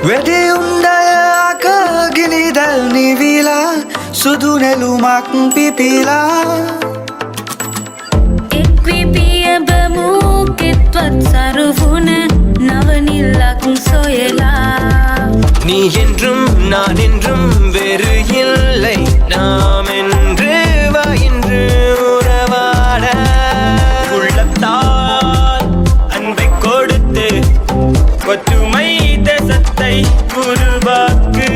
Wedi undaya ka ginidal ni vila Sudune lumak pipila Ekvipiya bemukit wat saruvune Navanillak soyela நீ என்றும் நான் என்றும் வேறு இல்லை நாம் என்று வா என்று உறவாட உள்ளத்தால் அன்பை கொடுத்து ஒற்றுமை தேசத்தை உருவாக்கு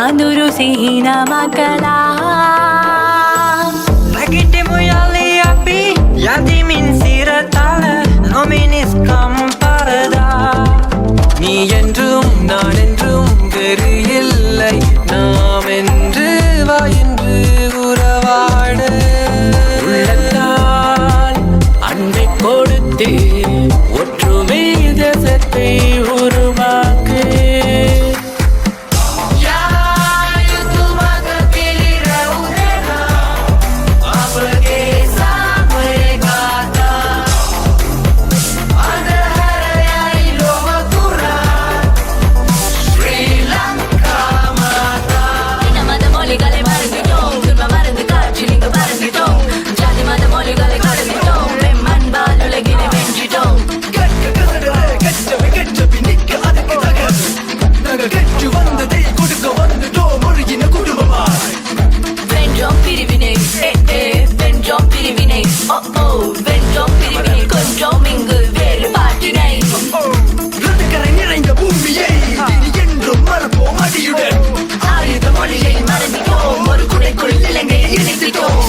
Anduru sihina makala Rakite muyali api Yadi min siratala Nominis kamparada நீ என்றும் நான் என்றும் வேறு இல்லை நாம் என்று வா என்று உறவாட உள்ளத்தால் அன்பை கொடுத்து ஒற்றுமை தேசத்தை உருவாக்கு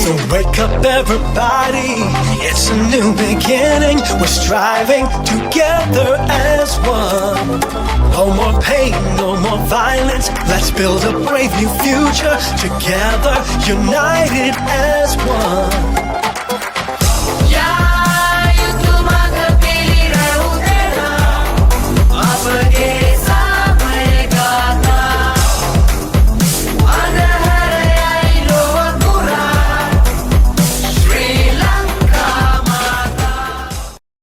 So wake up everybody, it's a new beginning. We're striving together as one. No more pain, no more violence. Let's build a brave new future together, united as one.